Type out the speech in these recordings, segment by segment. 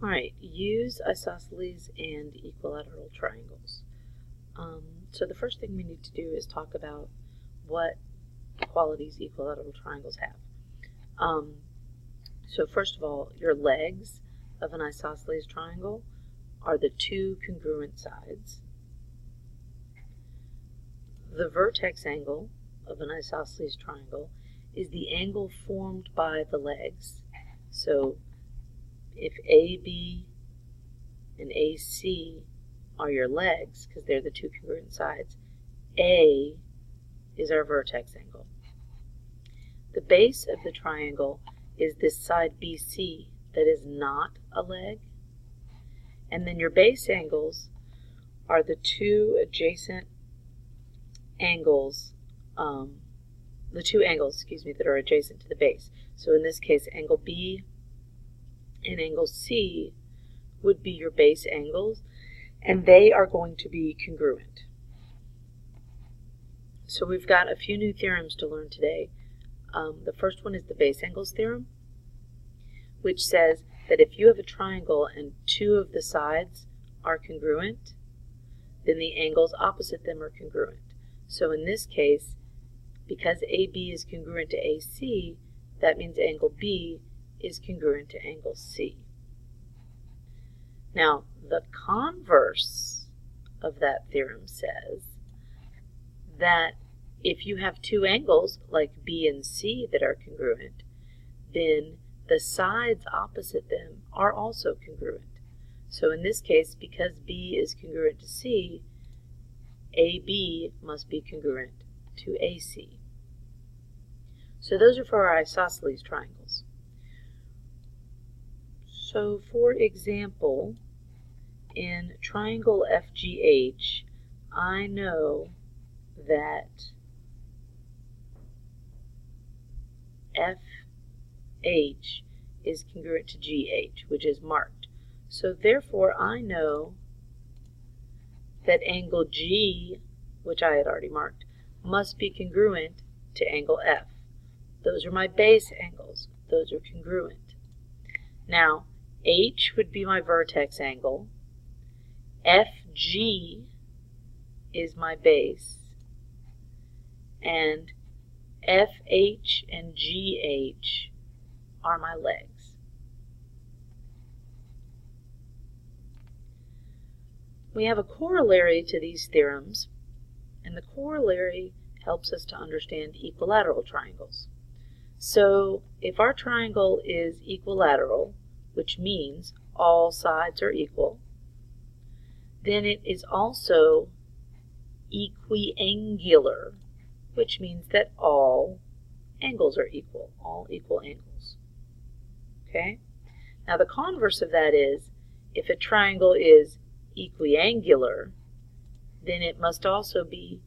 Alright, use isosceles and equilateral triangles. So the first thing we need to do is talk about what qualities equilateral triangles have. So first of all, your legs of an isosceles triangle are the two congruent sides. The vertex angle of an isosceles triangle is the angle formed by the legs. So if AB and AC are your legs, because they're the two congruent sides, A is our vertex angle. The base of the triangle is this side BC that is not a leg. And then your base angles are the two adjacent angles, the two angles, that are adjacent to the base. So in this case, angle B and angle C would be your base angles, and they are going to be congruent. So we've got a few new theorems to learn today. The first one is the base angles theorem, which says that if you have a triangle and two of the sides are congruent, then the angles opposite them are congruent. So in this case, because AB is congruent to AC, that means angle B is congruent to angle C. Now, the converse of that theorem says that if you have two angles like B and C that are congruent, then the sides opposite them are also congruent. So in this case, because B is congruent to C, AB must be congruent to AC. So those are for our isosceles triangles. So for example, in triangle FGH, I know that FH is congruent to GH, which is marked. So therefore I know that angle G, which I had already marked, must be congruent to angle F. Those are my base angles. Those are congruent. Now, H would be my vertex angle. FG is my base. And FH and GH are my legs. We have a corollary to these theorems, and the corollary helps us to understand equilateral triangles. So if our triangle is equilateral, which means all sides are equal, then it is also equiangular, which means that all angles are equal, all equal angles. Okay? Now the converse of that is, if a triangle is equiangular, then it must also be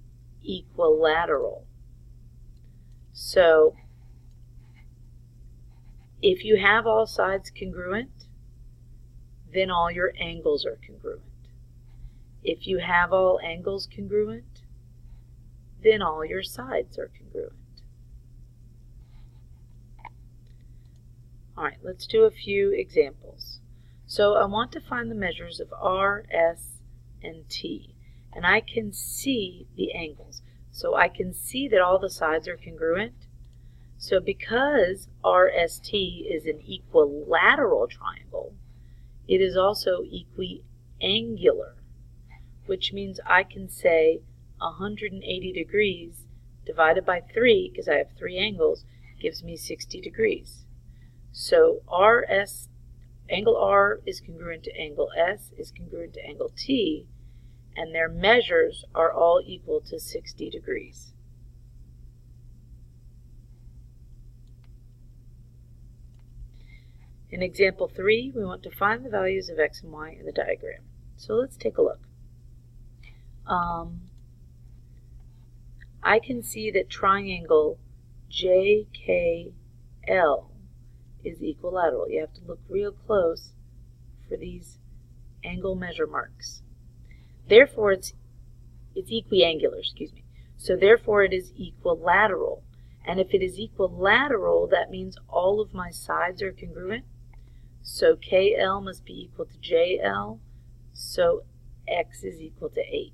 equilateral. So if you have all sides congruent, then all your angles are congruent. If you have all angles congruent, then all your sides are congruent. All right, let's do a few examples. So I want to find the measures of R, S, and T, and I can see the angles. So I can see that all the sides are congruent. So because RST is an equilateral triangle, it is also equiangular, which means I can say 180 degrees divided by 3, because I have 3 angles, gives me 60 degrees. So angle R is congruent to angle S, is congruent to angle T, and their measures are all equal to 60 degrees. In example 3, we want to find the values of x and y in the diagram. So let's take a look. I can see that triangle JKL is equilateral. You have to look real close for these angle measure marks. Therefore, it's equiangular, So therefore it is equilateral. And if it is equilateral, that means all of my sides are congruent. So KL must be equal to JL, so X is equal to 8.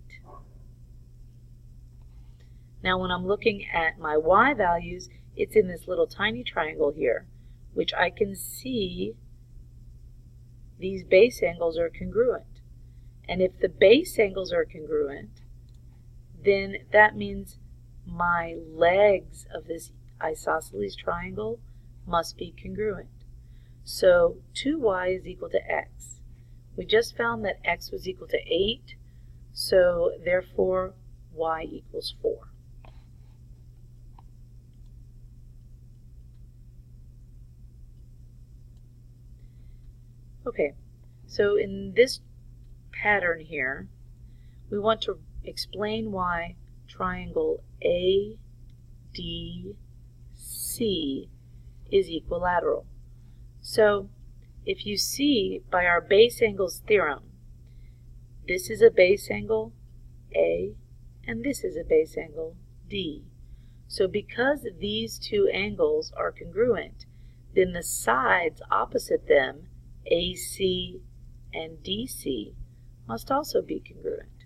Now when I'm looking at my Y values, it's in this little tiny triangle here, which I can see these base angles are congruent. And if the base angles are congruent, then that means my legs of this isosceles triangle must be congruent. So 2y is equal to x. We just found that x was equal to 8, so therefore y equals 4. Okay, so in this pattern here, we want to explain why triangle ADC is equilateral. So if you see by our base angles theorem, this is a base angle A and this is a base angle D. So because these two angles are congruent, then the sides opposite them, AC and DC, must also be congruent,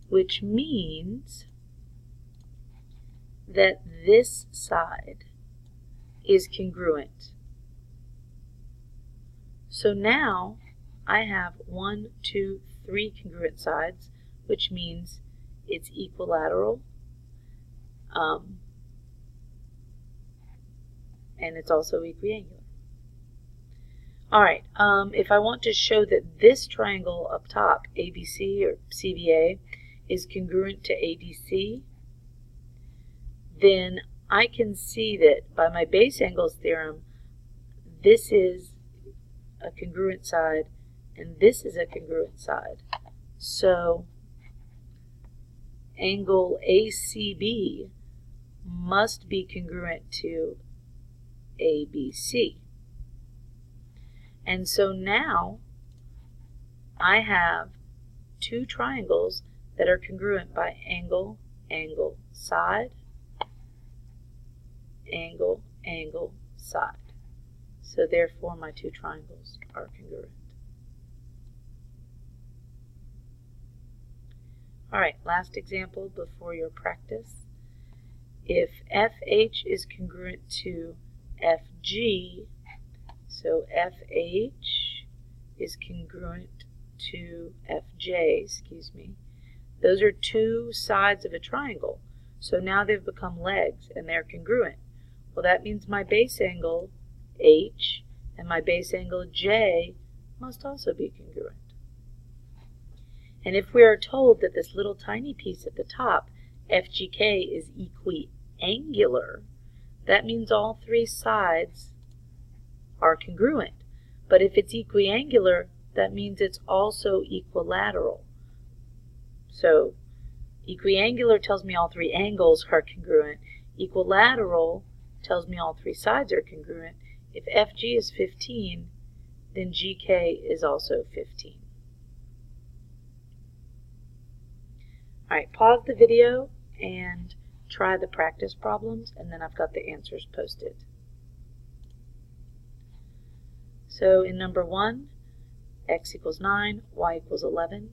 which means that this side is congruent. So now I have 1, 2, 3 congruent sides, which means it's equilateral, and it's also equiangular. Alright, if I want to show that this triangle up top, ABC or CBA, is congruent to ADC, then I can see that by my base angles theorem, this is a congruent side and this is a congruent side. So angle ACB must be congruent to ABC. And so now I have two triangles that are congruent by angle, angle, side, angle, angle, side. So therefore my two triangles are congruent. Alright, last example before your practice. If FH is congruent to FG, so FH is congruent to FJ, those are two sides of a triangle. So now they've become legs and they're congruent. Well, that means my base angle H and my base angle J must also be congruent. And if we are told that this little tiny piece at the top, FGK, is equiangular, that means all three sides are congruent. But if it's equiangular, that means it's also equilateral. So equiangular tells me all three angles are congruent. Equilateral tells me all three sides are congruent. If FG is 15, then GK is also 15. Alright, pause the video and try the practice problems, and then I've got the answers posted. So in number 1, x equals 9, y equals 11.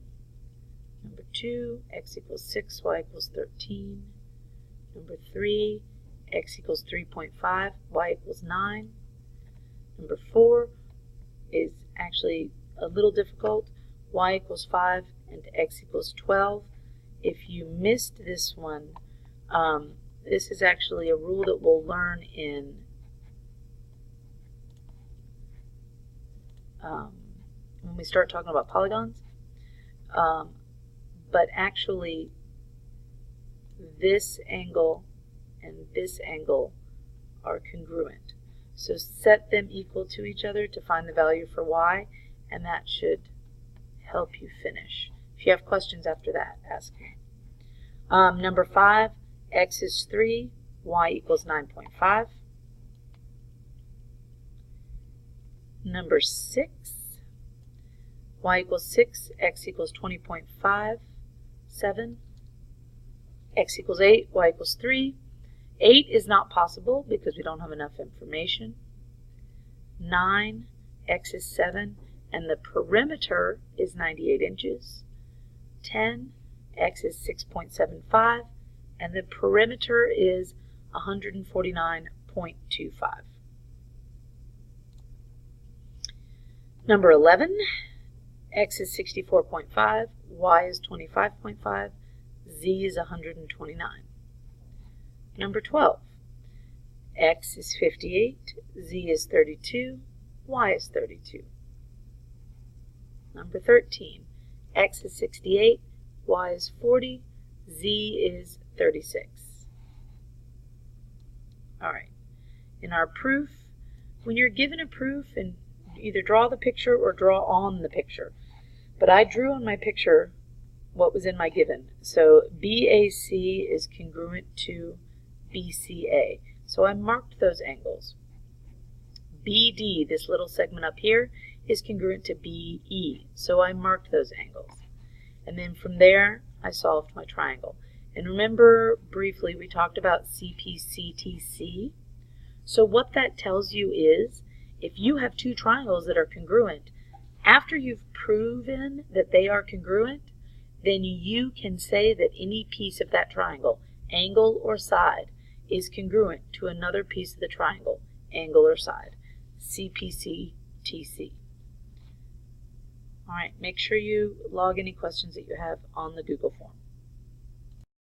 Number 2, x equals 6, y equals 13. Number 3, x equals 3.5, y equals 9. Number 4 is actually a little difficult. Y equals 5 and x equals 12. If you missed this one, this is actually a rule that we'll learn in when we start talking about polygons. But actually, this angle and this angle are congruent. So set them equal to each other to find the value for y, and that should help you finish. If you have questions after that, ask me. Number 5, x is 3, y equals 9.5. Number 6, y equals 6, x equals 20.5, 7. X equals 8, y equals 3. 8 is not possible because we don't have enough information. 9, x is 7, and the perimeter is 98 inches. 10, x is 6.75, and the perimeter is 149.25. Number 11, x is 64.5, y is 25.5, z is 129. Number 12, x is 58, z is 32, y is 32. Number 13, x is 68, y is 40, z is 36. All right, in our proof, when you're given a proof, and either draw the picture or draw on the picture. But I drew on my picture what was in my given. So BAC is congruent to BCA. So I marked those angles. BD, this little segment up here, is congruent to BE. So I marked those angles. And then from there, I solved my triangle. And remember briefly, we talked about CPCTC. So what that tells you is, if you have two triangles that are congruent, after you've proven that they are congruent, then you can say that any piece of that triangle, angle or side, is congruent to another piece of the triangle, angle or side. CPCTC. All right, make sure you log any questions that you have on the Google form.